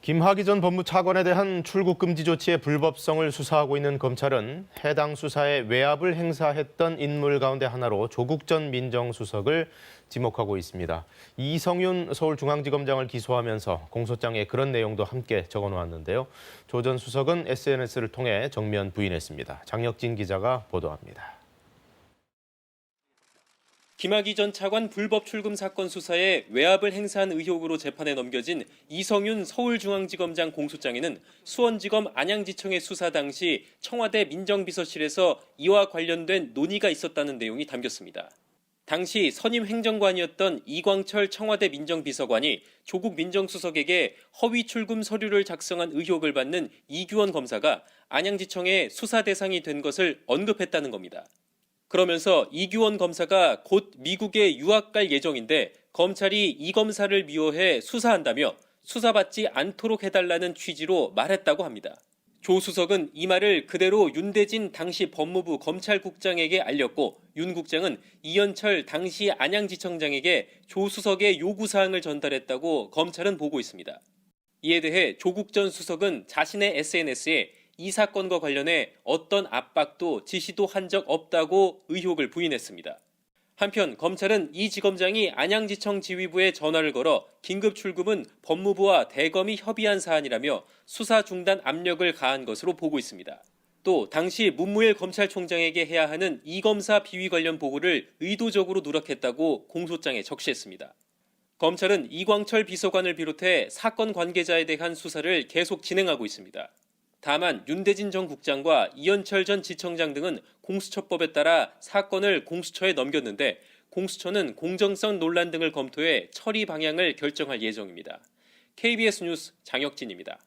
김학의 전 법무차관에 대한 출국 금지 조치의 불법성을 수사하고 있는 검찰은 해당 수사에 외압을 행사했던 인물 가운데 하나로 조국 전 민정수석을 지목하고 있습니다. 이성윤 서울중앙지검장을 기소하면서 공소장에 그런 내용도 함께 적어놓았는데요. 조 전 수석은 SNS를 통해 정면 부인했습니다. 장혁진 기자가 보도합니다. 김학의 전 차관 불법 출금 사건 수사에 외압을 행사한 의혹으로 재판에 넘겨진 이성윤 서울중앙지검장 공소장에는 수원지검 안양지청의 수사 당시 청와대 민정비서실에서 이와 관련된 논의가 있었다는 내용이 담겼습니다. 당시 선임 행정관이었던 이광철 청와대 민정비서관이 조국 민정수석에게 허위 출금 서류를 작성한 의혹을 받는 이규원 검사가 안양지청의 수사 대상이 된 것을 언급했다는 겁니다. 그러면서 이규원 검사가 곧 미국에 유학 갈 예정인데 검찰이 이 검사를 미워해 수사한다며 수사받지 않도록 해달라는 취지로 말했다고 합니다. 조 수석은 이 말을 그대로 윤대진 당시 법무부 검찰국장에게 알렸고 윤 국장은 이현철 당시 안양지청장에게 조 수석의 요구사항을 전달했다고 검찰은 보고 있습니다. 이에 대해 조국 전 수석은 자신의 SNS에 이 사건과 관련해 어떤 압박도 지시도 한 적 없다고 의혹을 부인했습니다. 한편 검찰은 이 지검장이 안양지청 지휘부에 전화를 걸어 긴급 출금은 법무부와 대검이 협의한 사안이라며 수사 중단 압력을 가한 것으로 보고 있습니다. 또 당시 문무일 검찰총장에게 해야 하는 이 검사 비위 관련 보고를 의도적으로 누락했다고 공소장에 적시했습니다. 검찰은 이광철 비서관을 비롯해 사건 관계자에 대한 수사를 계속 진행하고 있습니다. 다만 윤대진 전 국장과 이현철 전 지청장 등은 공수처법에 따라 사건을 공수처에 넘겼는데 공수처는 공정성 논란 등을 검토해 처리 방향을 결정할 예정입니다. KBS 뉴스 장혁진입니다.